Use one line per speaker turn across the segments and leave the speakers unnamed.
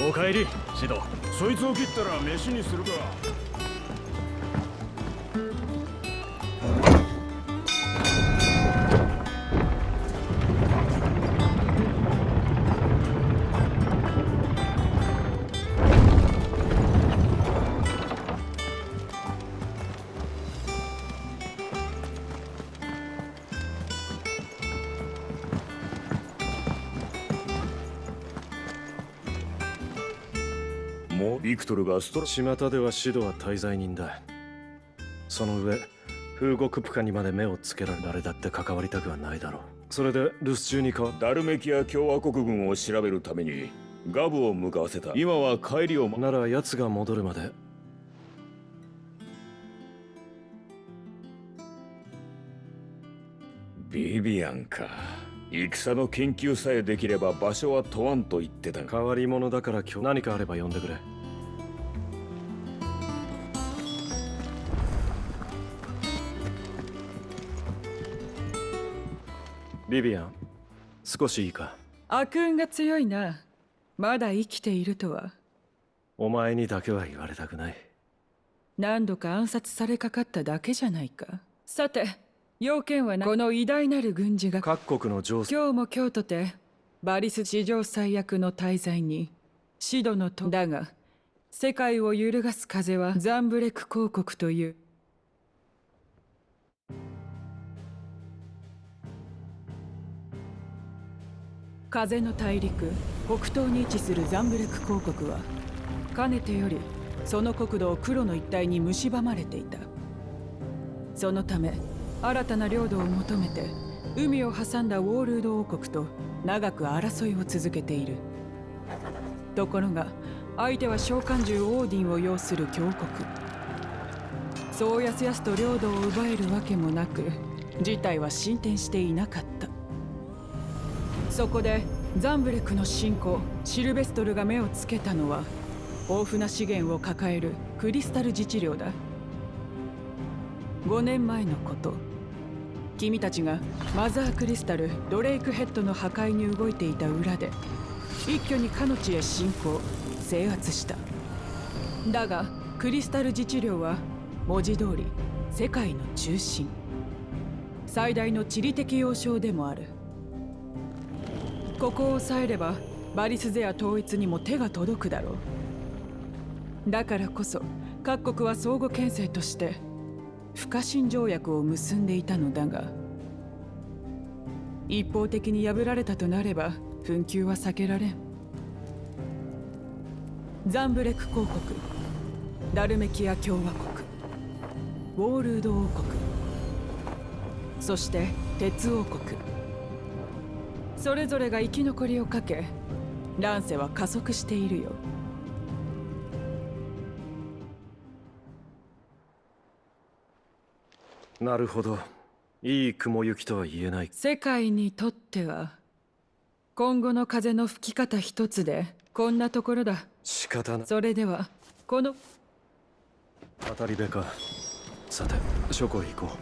おかえり、シド。
そいつを切ったら飯にするか。もうビクトルが
巷ではシドは滞在人だ。その上、風国プカにまで目をつけられ、誰だって関わりたくはないだろう。それで留守中に
ダルメキア共和国軍を調べるためにガブを向かわせた。今は帰りを
なら奴が戻るまで。
ビビアンか。戦の研究さえできれば場所は問わんと言ってたが。
変わり者だから今日何かあれば呼んでくれ。ビビアン、少しいいか。
悪運が強いな。まだ生きているとは。
お前にだけは言われたくない。
何度か暗殺されかかっただけじゃないか。さて、要件はこの偉大なる軍事が
各国の情勢。
今日も今日とてバリス史上最悪の大罪にシドのとだが、世界を揺るがす風はザンブレク公国という風の大陸北東に位置するザンブレク公国はかねてよりその国土を黒の一帯に蝕まれていた。そのため新たな領土を求めて海を挟んだウォールード王国と長く争いを続けている。ところが相手は召喚獣オーディンを擁する強国。そうやすやすと領土を奪えるわけもなく、事態は進展していなかった。そこでザンブレクの新公シルベストルが目をつけたのは豊富な資源を抱えるクリスタル自治領だ。5年前のこと、君たちがマザークリスタルドレイクヘッドの破壊に動いていた裏で一挙にかの地へ侵攻制圧した。だがクリスタル自治領は文字通り世界の中心、最大の地理的要衝でもある。ここを抑えればバリスゼア統一にも手が届くだろう。だからこそ各国は相互牽制として不可侵条約を結んでいたのだが、一方的に破られたとなれば紛糾は避けられん。ザンブレク公国、ダルメキア共和国、ウォールード王国、そして鉄王国、それぞれが生き残りをかけ乱世は加速しているよ。
なるほど。いい雲行きとは言えない。
世界にとっては今後の風の吹き方一つでこんなところだ。
仕方ない。
それではこの
当たり部か。さて、書庫へ行こう。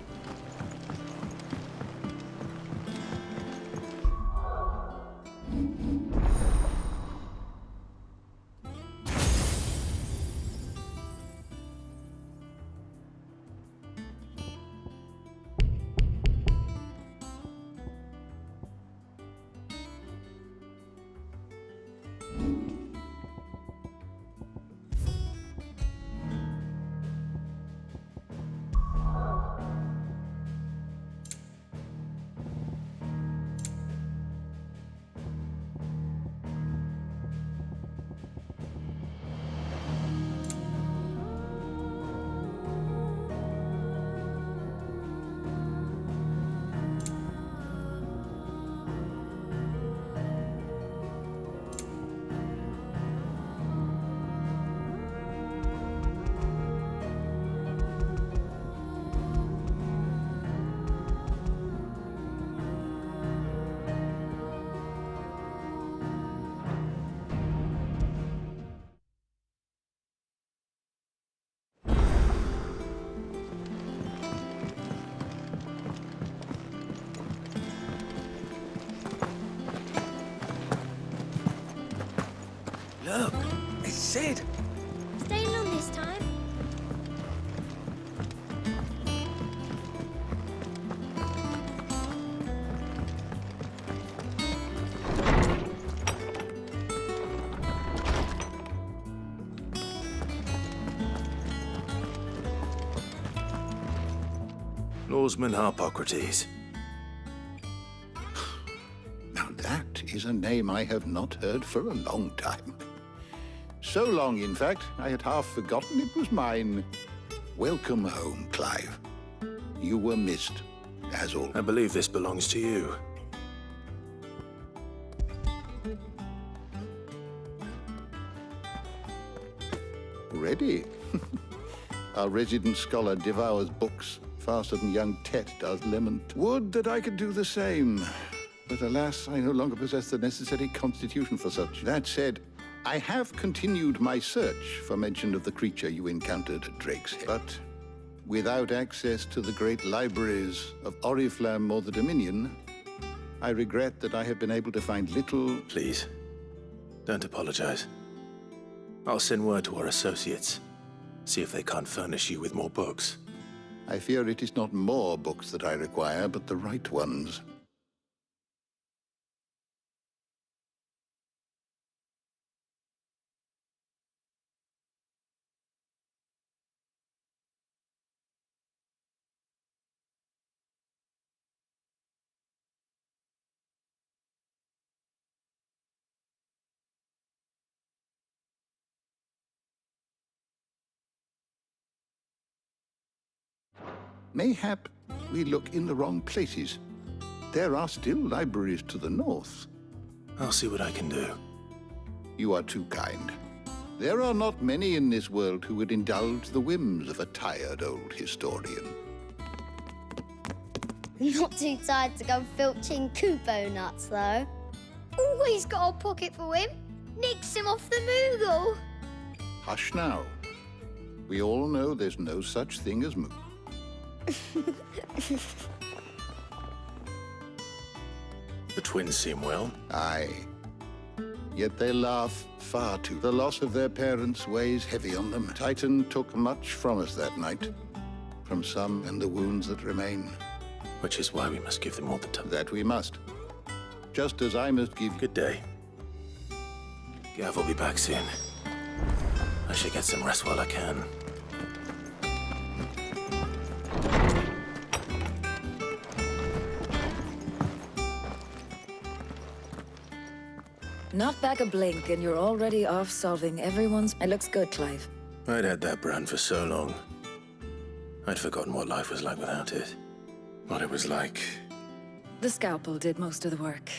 Look, it's Sid.
Staying on this time?
Lawsman Harpocrates.
Now that is a name I have not heard for a long time. So long, in fact, I had half forgotten it was mine. Welcome home, Clive. You were missed, as always.
I believe this belongs to you.
Ready? Our resident scholar devours books faster than young Tet does lemon. Would that I could do the same. But alas, I no longer possess the necessary constitution for such. That said, I have continued my search for mention of the creature you encountered at Drake's Head. But without access to the great libraries of Oriflamme or the Dominion, I regret that I have been able to find little...
Please, don't apologize. I'll send word to our associates. See if they can't furnish you with more books.
I fear it is not more books that I require, but the right ones. Mayhap we look in the wrong places. There are still libraries to the north.
I'll see what I can do.
You are too kind. There are not many in this world who would indulge the whims of a tired old historian.
Not too tired to go filching Kupo nuts, though. Always got a pocket for him. Nicks him off the Moogle.
Hush now. We all know there's no such thing as Moogle.
The twins seem well.
Aye. Yet they laugh far too. The loss of their parents weighs heavy on them. Titan took much from us that night. From some and the wounds that remain.
Which is why we must give them all the time.
That we must. Just as I must give...
Good day. Gav will be back soon. I should get some rest while I can.
Not back a blink, and you're already off solving everyone's... It looks good, Clive.
I'd had that brand for so long. I'd forgotten what life was like without it. What it was like.
The scalpel did most of the work.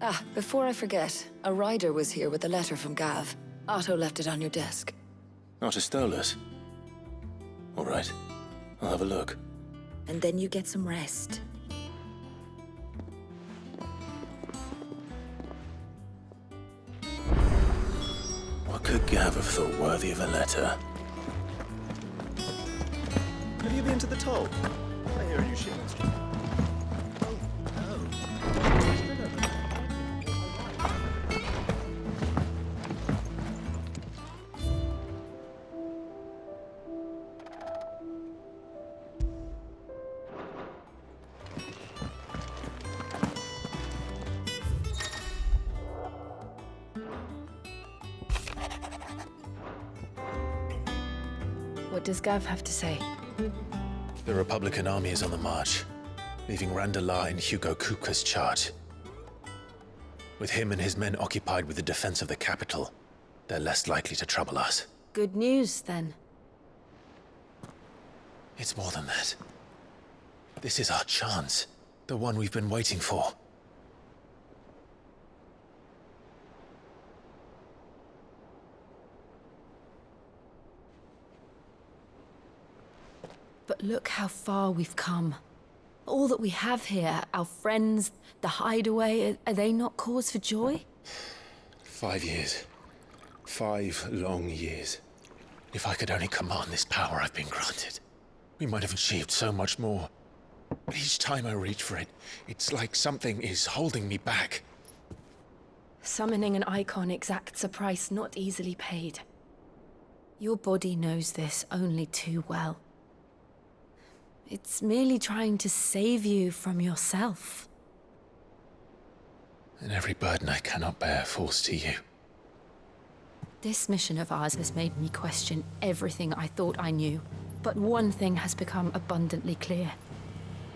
Ah, before I forget, a rider was here with a letter from Gav. Otto left it on your desk.
Not a Stolas. All right. I'll have a look.
And then you get some rest.
What could Gav have thought worthy of a letter?
Have you been to the toll? I hear a new shipment's just...
What does Gav have to say?
The Republican army is on the march, leaving Randalar in Hugo Kupka's charge. With him and his men occupied with the defense of the capital, they're less likely to trouble us.
Good news, then.
It's more than that. This is our chance, the one we've been waiting for.
But look how far we've come. All that we have here, our friends, the hideaway, are they not cause for joy?
5 years. 5 long years. If I could only command this power I've been granted, we might have achieved so much more. But each time I reach for it, it's like something is holding me back.
Summoning an Eikon exacts a price not easily paid. Your body knows this only too well. It's merely trying to save you from yourself.
And every burden I cannot bear falls to you.
This mission of ours has made me question everything I thought I knew. But one thing has become abundantly clear.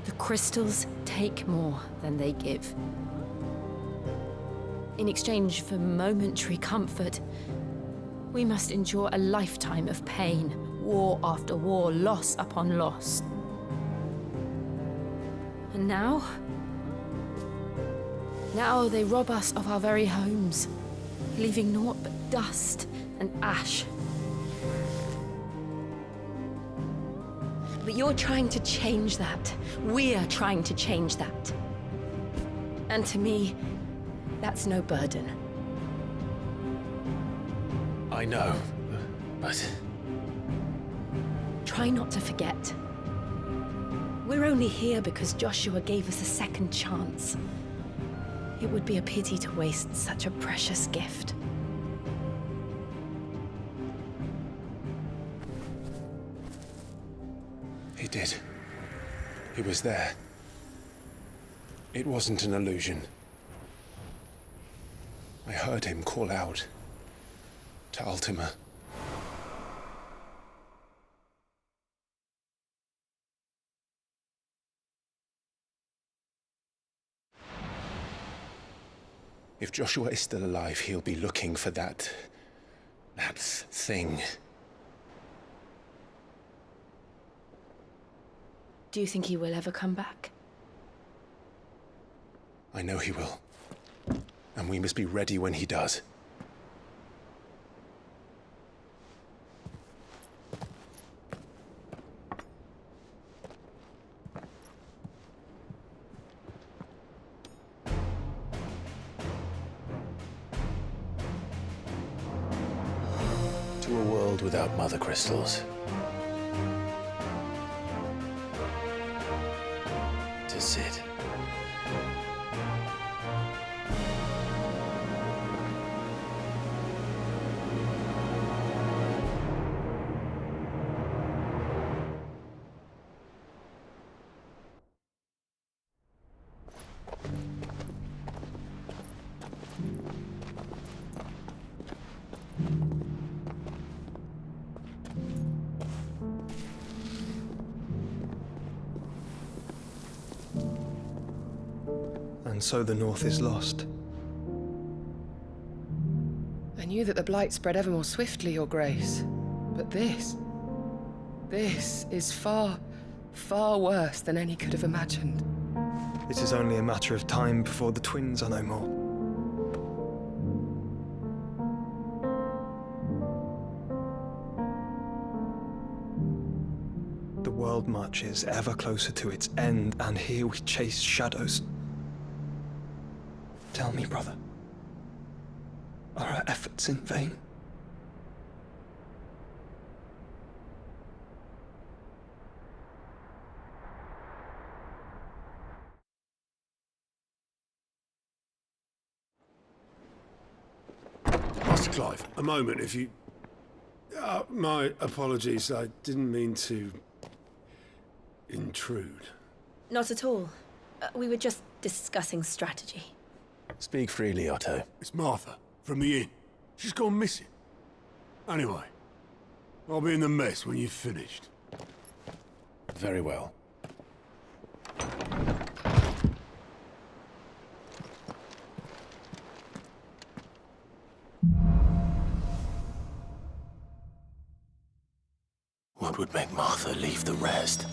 The crystals take more than they give. In exchange for momentary comfort, we must endure a lifetime of pain, war after war, loss upon loss. And now they rob us of our very homes, leaving naught but dust and ash. But you're trying to change that. We're trying to change that. And to me, that's no burden.
I know, but...
Try not to forget. We're only here because Joshua gave us a second chance. It would be a pity to waste such a precious gift.
He did. He was there. It wasn't an illusion. I heard him call out to Ultima. If Joshua is still alive, he'll be looking for that thing.
Do you think he will ever come back?
I know he will. And we must be ready when he does. To a world without mother crystals. To Sid.
And so the North is lost.
I knew that the Blight spread ever more swiftly, Your Grace. But this is far, far worse than any could have imagined.
It is only a matter of time before the twins are no more. The world marches ever closer to its end, and here we chase shadows. Tell me, brother, are our efforts in vain?
Master Clive, a moment, if you... my apologies, I didn't mean to... intrude.
Not at all. We were just discussing strategy.
Speak freely, Otto.
It's Martha, from the inn. She's gone missing. Anyway, I'll be in the mess when you've finished.
Very well. What would make Martha leave the rest?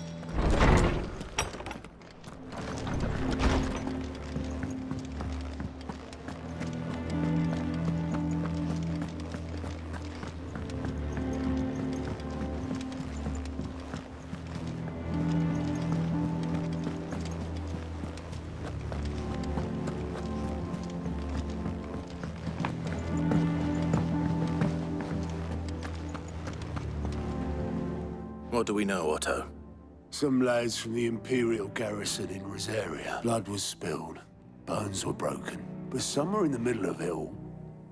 What do we know, Otto?
Some lads from the Imperial garrison in Rosaria. Blood was spilled. Bones were broken. But somewhere in the middle of it all,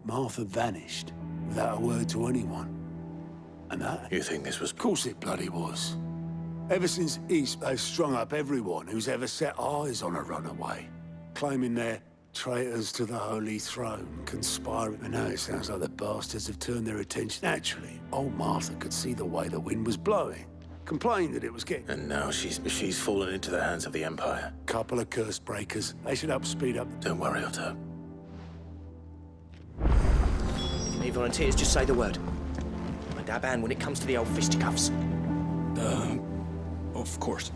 Martha vanished without a word to anyone. And that...
You think this was...
Of course it bloody was. Ever since East, they've strung up everyone who's ever set eyes on a runaway, claiming they're traitors to the Holy Throne, conspiring. And now it sounds like the bastards have turned their attention. Naturally, old Martha could see the way the wind was blowing, complained that it was getting...
And now she's fallen into the hands of the Empire.
Couple of curse breakers. They should help speed up...
Don't worry, Otto.
If you need volunteers, just say the word. I dab hand when it comes to the old fisticuffs.
Of course.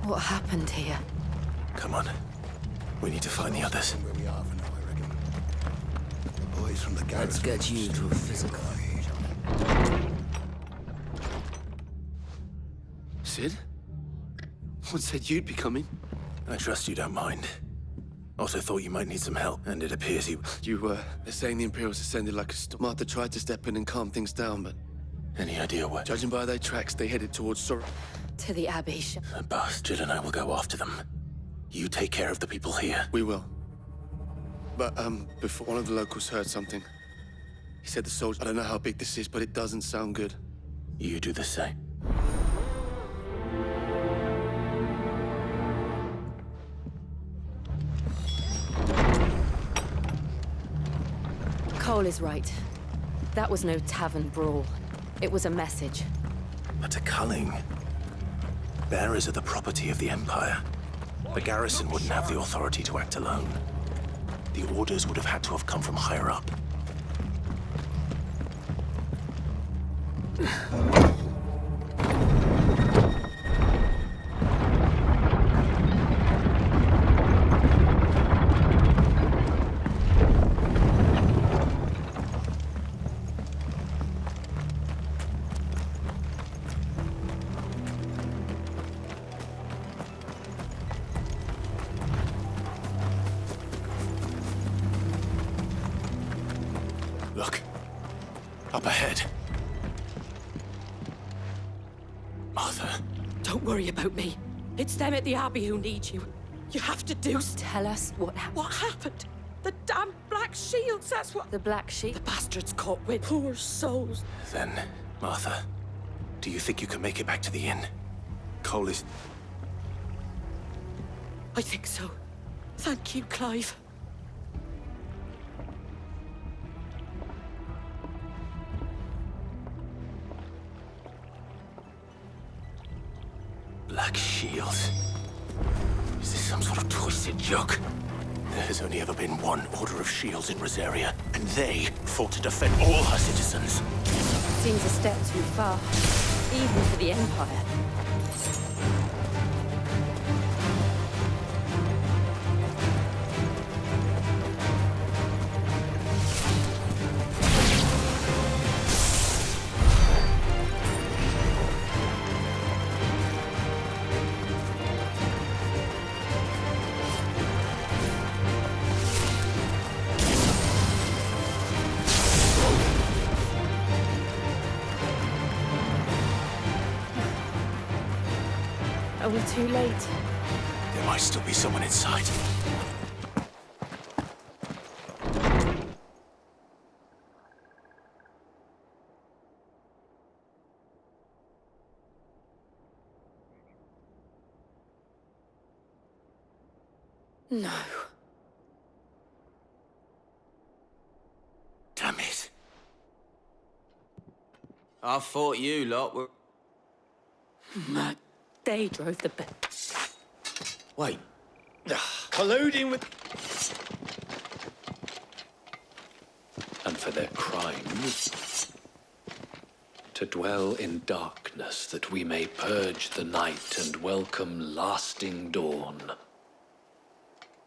What happened here?
Come on. We need to find the others.
Where we are for now, I reckon. The boys from the garage.
Let's get you to a physical.
Sid? What said you'd be coming?
I trust you don't mind. Also thought you might need some help, and it appears you...
They're saying the Imperials ascended like a storm. Martha tried to step in and calm things down, but...
Any idea what?
Judging by their tracks, they headed towards
To the Abbey.
Jill and I will go after them. You take care of the people here.
We will. But, before one of the locals heard something. He said the soldier... I don't know how big this is, but it doesn't sound good.
You do the same.
Cole is right. That was no tavern brawl. It was a message.
But a culling. Bearers are the property of the Empire. The garrison wouldn't have the authority to act alone. The orders would have had to have come from higher up. Look. Up ahead. Martha.
Don't worry about me. It's them at the Abbey who need you. You have to do...
Tell us what happened.
What happened? The damn Black Shields, that's what...
The Black Sheep?
The bastards caught with poor souls.
Then, Martha, do you think you can make it back to the inn? Cole is...
I think so. Thank you, Clive.
Black Shields? Is this some sort of twisted joke? There has only ever been one Order of Shields in Rosaria, and they fought to defend all her citizens.
Seems a step too far, even for the Empire. Are we too late?
There might still be someone inside.
No.
Damn it.
I thought you lot were...
Mad. They drove the boat.
Wait.
Colluding with... And for their crimes, to dwell in darkness that we may purge the night and welcome lasting dawn.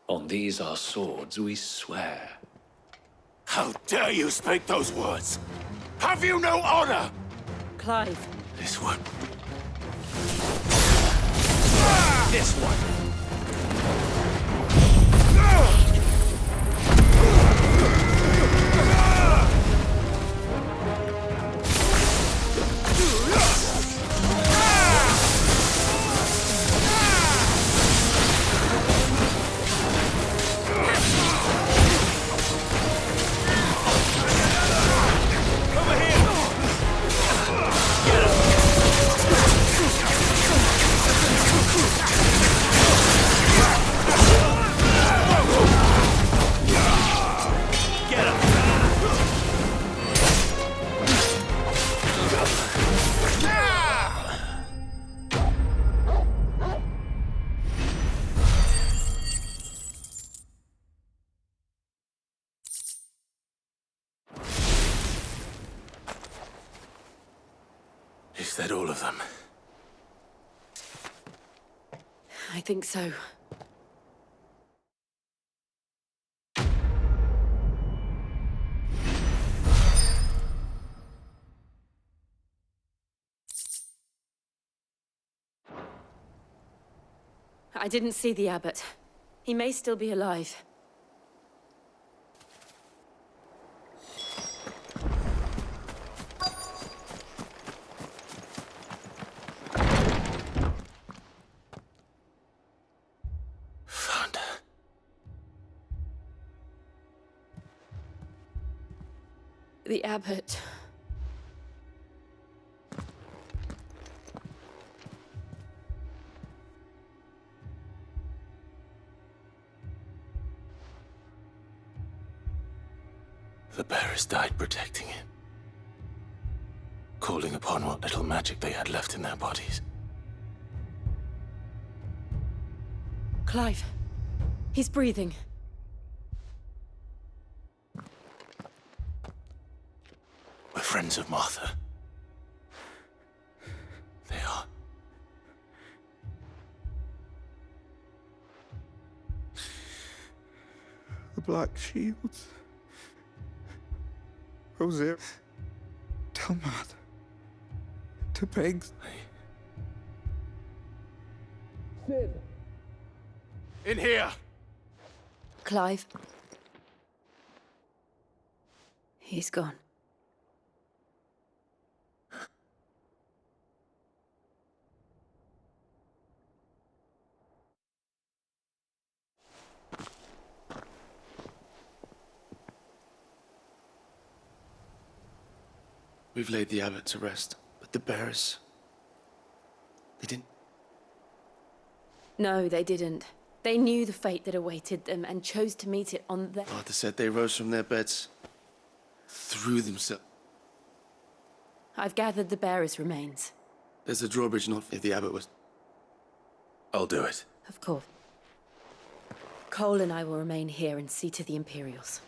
On these our swords we swear.
How dare you speak those words? Have you no honor?
Clive.
This one.
this one.
Is that all of them?
I think so. I didn't see the abbot. He may still be alive.
Found her.
The abbot.
The bearers died protecting it, calling upon what little magic they had left in their bodies.
Clive. He's breathing.
We're friends of Martha. They are.
The Black Shields. Rosaria. Tell Martha to beg.
Sid! In here!
Clive. He's gone.
We've laid the abbot to rest, but the bearers... They didn't...
No, they didn't. They knew the fate that awaited them and chose to meet it on their...
Martha said they rose from their beds, threw themselves...
I've gathered the bearer's remains.
There's a drawbridge not if the abbot was...
I'll do it.
Of course. Cole and I will remain here and see to the Imperials.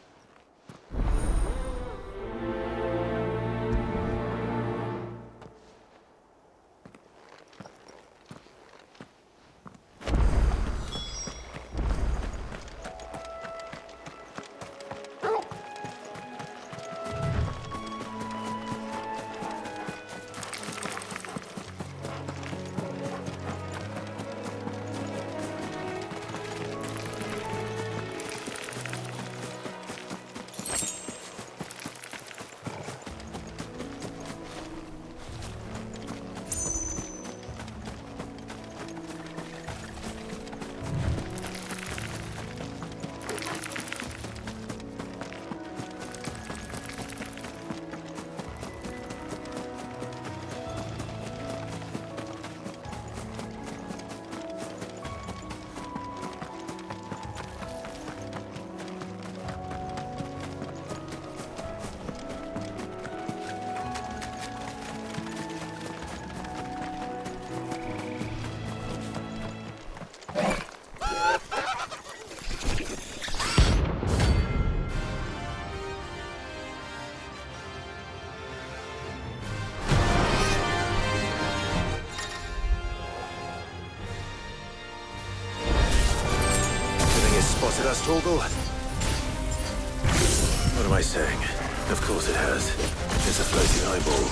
Spotted us, Torgal? What am I saying? Of course it has. It's a floating eyeball.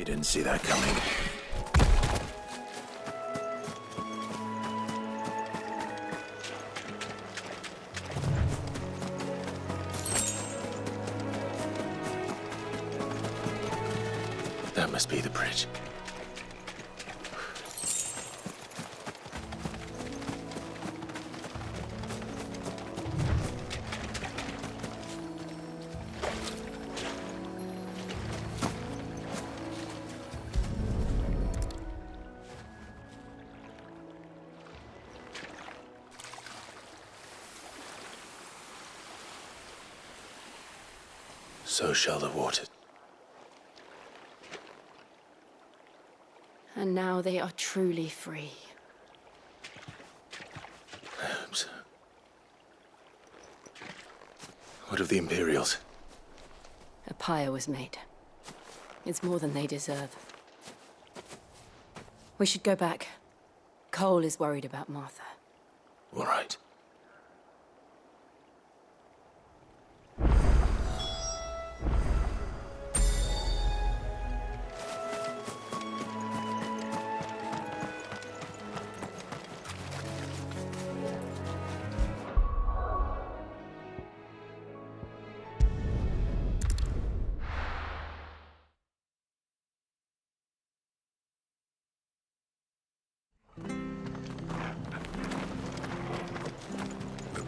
You didn't see that coming. That must be the bridge. So shall the waters.
And now they are truly free.
Perhaps. What of the Imperials?
A pyre was made. It's more than they deserve. We should go back. Cole is worried about Martha.
All right.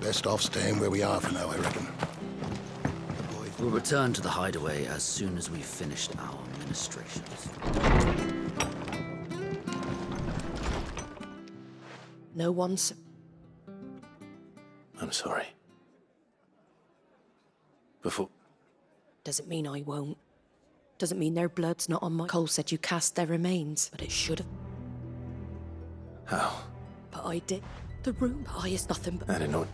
Best off staying where we are for now, I reckon.
We'll return to the hideaway as soon as we've finished our ministrations.
No one's...
I'm sorry. Before...
Doesn't mean I won't. Doesn't mean their blood's not on my... Cole said you cast their remains, but it should have.
How?
But I did. The room I is nothing but...
I don't know.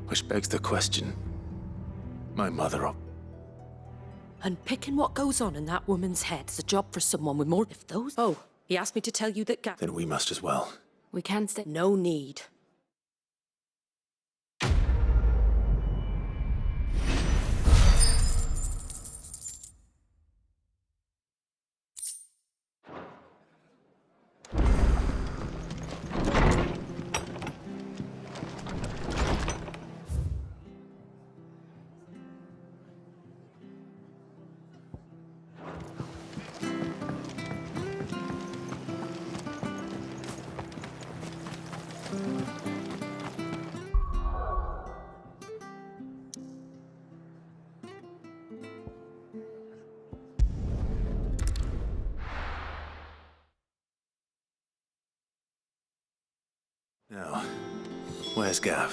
Which begs the question. My mother...
And picking what goes on in that woman's head is a job for someone with more... If those... Oh, he asked me to tell you that
Then we must as well.
We can stay...
No need.
Now, where's Gav?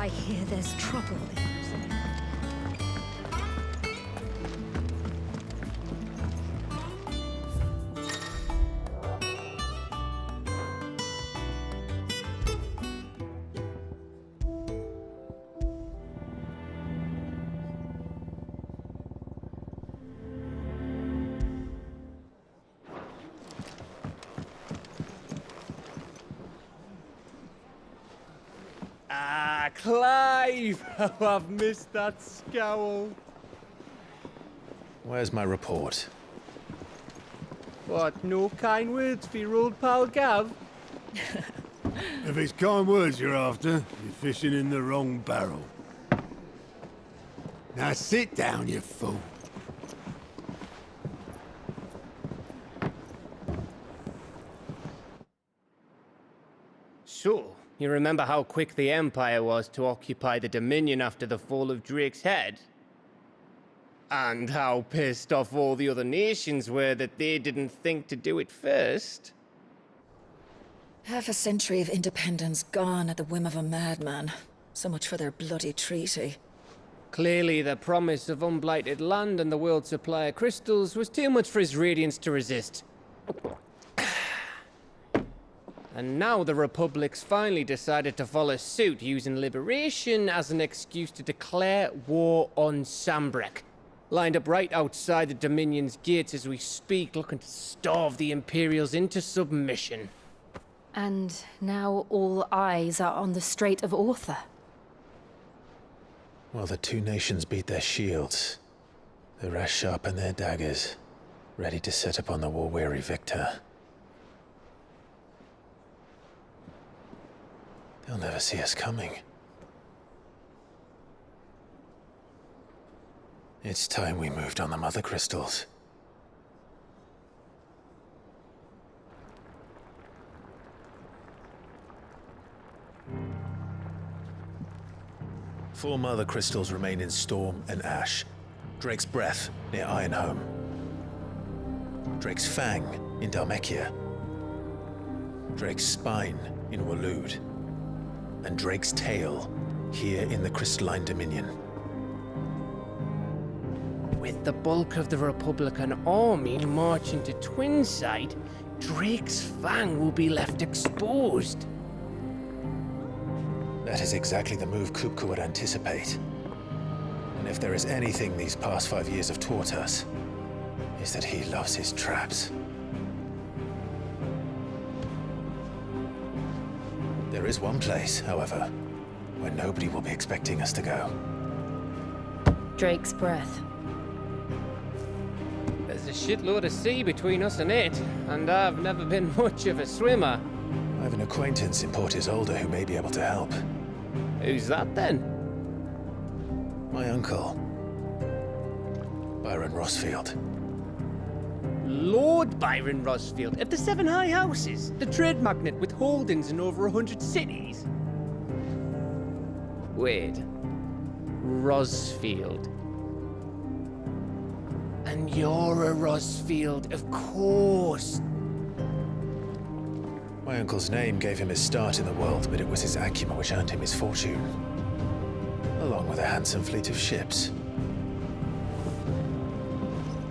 I hear there's trouble.
Ah, Clive! Oh, I've missed that scowl.
Where's my report?
What, no kind words for your old pal Gav?
If it's kind words you're after, you're fishing in the wrong barrel. Now sit down, you fool.
So, you remember how quick the Empire was to occupy the Dominion after the fall of Drake's head? And how pissed off all the other nations were that they didn't think to do it first?
Half a century of independence gone at the whim of a madman. So much for their bloody treaty.
Clearly, the promise of unblighted land and the world's supply of crystals was too much for his radiance to resist. And now the Republic's finally decided to follow suit, using liberation as an excuse to declare war on Sambrek. Lined up right outside the Dominion's gates as we speak, looking to starve the Imperials into submission.
And now all eyes are on the Strait of Author.
Well, the two nations beat their shields. The rest sharpen their daggers, ready to set upon the war-weary victor. They'll never see us coming. It's time we moved on the mother crystals. Four mother crystals remain in Storm and Ash. Drake's Breath near Ironhome. Drake's Fang in Dhalmekia. Drake's Spine in Waloed. And Drake's Tail here in the Crystalline Dominion.
With the bulk of the Republican army marching to Twinside, Drake's Fang will be left exposed.
That is exactly the move Kupka would anticipate. And if there is anything these past 5 years have taught us, is that he loves his traps. There is one place, however, where nobody will be expecting us to go.
Drake's Breath.
There's a shitload of sea between us and it, and I've never been much of a swimmer.
I have an acquaintance in Port Isolde who may be able to help.
Who's that then?
My uncle, Byron Rosfield.
Lord Byron Rosfield of the Seven High Houses, the trade magnate with holdings in over 100 cities. Wait, Rosfield. And you're a Rosfield, of course.
My uncle's name gave him his start in the world, but it was his acumen which earned him his fortune. Along with a handsome fleet of ships.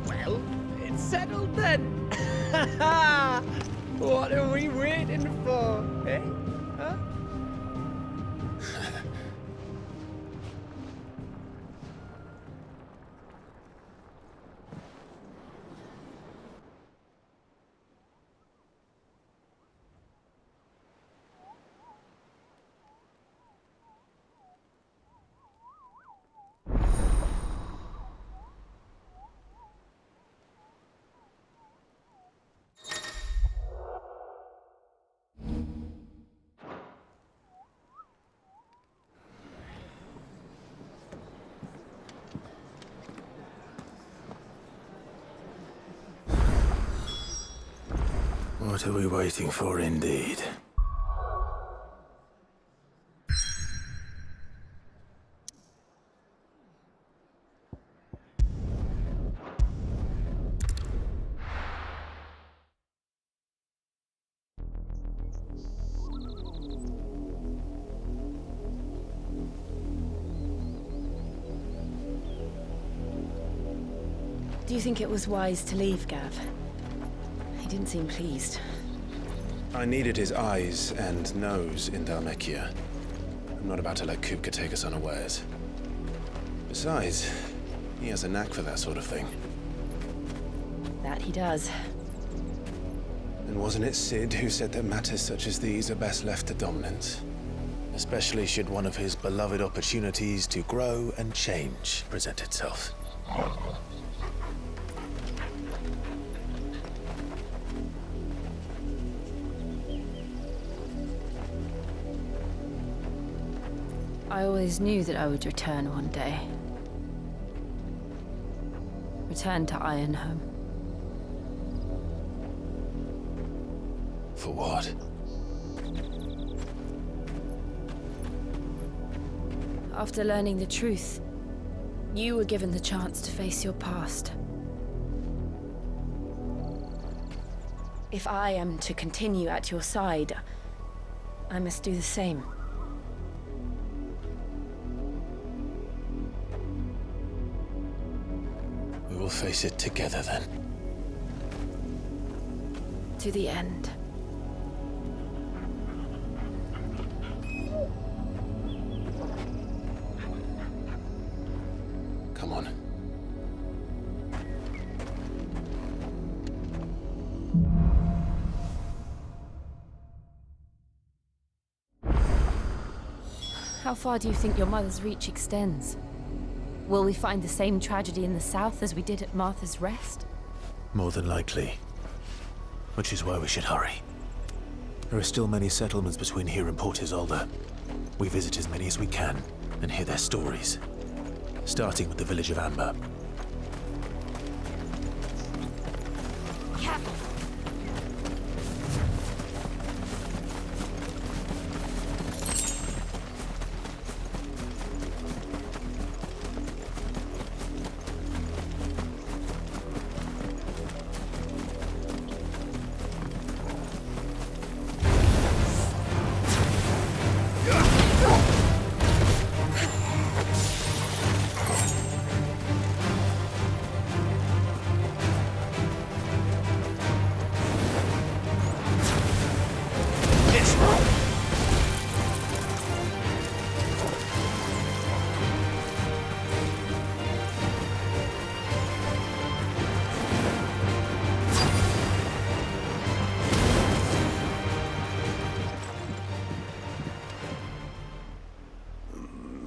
Well, it's settled then. What are we waiting for, eh? Huh?
What are we waiting for, indeed?
Do you think it was wise to leave, Gav? He didn't seem pleased.
I needed his eyes and nose in Dhalmekia. I'm not about to let Kupka take us unawares. Besides, he has a knack for that sort of thing.
That he does.
And wasn't it Sid who said that matters such as these are best left to dominance? Especially should one of his beloved opportunities to grow and change present itself.
I always knew that I would return one day. Return to Ironhome.
For what?
After learning the truth, you were given the chance to face your past. If I am to continue at your side, I must do the same.
We will face it together then.
To the end.
Come on.
How far do you think your mother's reach extends? Will we find the same tragedy in the south as we did at Martha's Rest?
More than likely. Which is why we should hurry. There are still many settlements between here and Port Isolde. We visit as many as we can and hear their stories. Starting with the village of Amber.
Careful!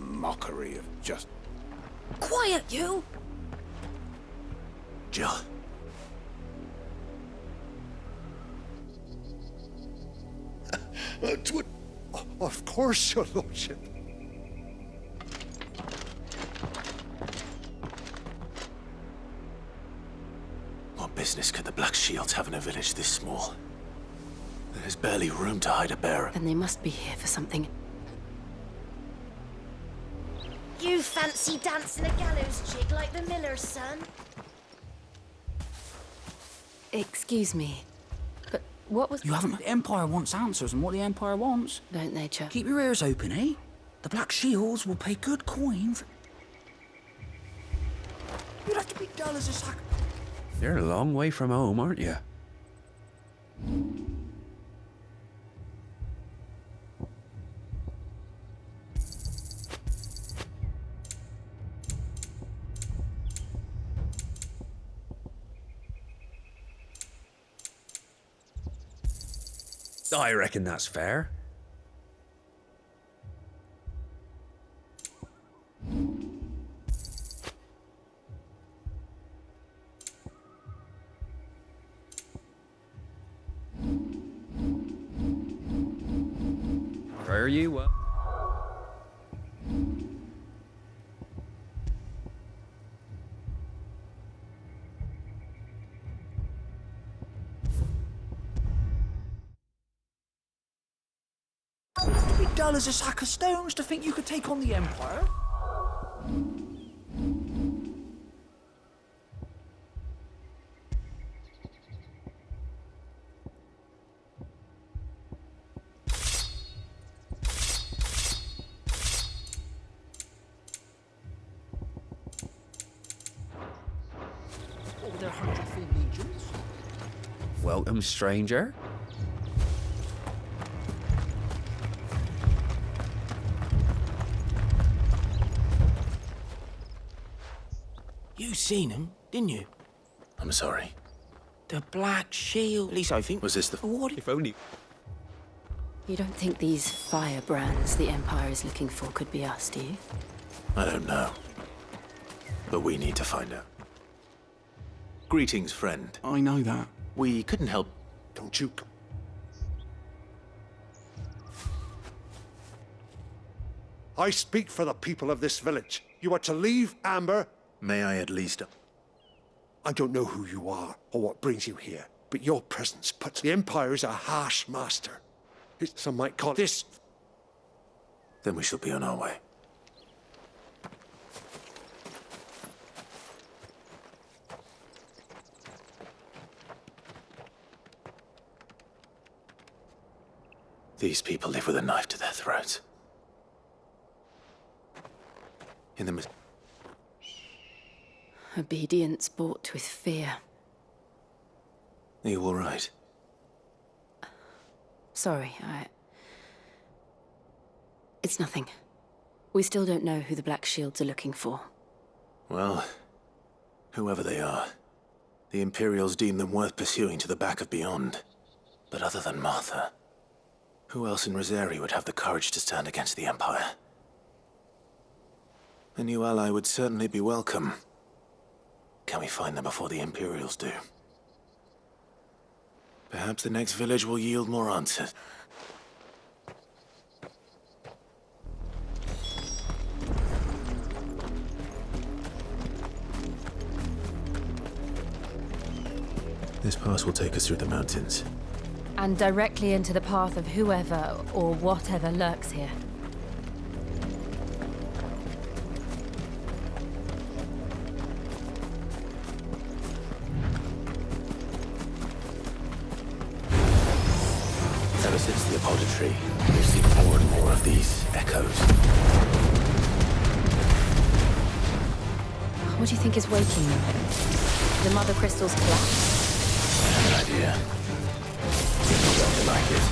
Mockery of just...
Quiet, you!
Jill.
Of course, your lordship.
What business could the Black Shields have in a village this small? There's barely room to hide a bearer.
Then they must be here for something.
You fancy dancing a gallows jig like the miller's son?
Excuse me, but what was...
You haven't... The Empire wants answers, and what the Empire wants...
Don't they, Chuck?
Keep your ears open, eh? The Black Shields will pay good coin for... You'd have to be dull as a sack...
You're a long way from home, aren't you? I reckon that's fair. Where are you?
Be dull as a sack of stones to think you could take on the Empire. for their 100 full legions.
Welcome, stranger.
You seen him, didn't you?
I'm sorry.
The Black Shield. At least I think.
Was this the...
What
if only...
You don't think these firebrands the Empire is looking for could be us, do you?
I don't know. But we need to find out. Greetings, friend.
I know that.
We couldn't help...
Don't you... I speak for the people of this village. You are to leave Amber.
May I at least...
I don't know who you are or what brings you here, but your presence puts the Empire as a harsh master. Some might call this...
Then we shall be on our way. These people live with a knife to their throats. In the...
Obedience bought with fear.
Are you all right?
Sorry, It's nothing. We still don't know who the Black Shields are looking for.
Well, whoever they are, the Imperials deem them worth pursuing to the back of beyond. But other than Martha, who else in Rosaria would have the courage to stand against the Empire? A new ally would certainly be welcome. Can we find them before the Imperials do? Perhaps the next village will yield more answers. This pass will take us through the mountains.
And directly into the path of whoever or whatever lurks here.
Ever since the Apodatory, we've seen more and more of these echoes.
What do you think is waking them? The Mother Crystal's collapse?
I have an idea. You're going to like it.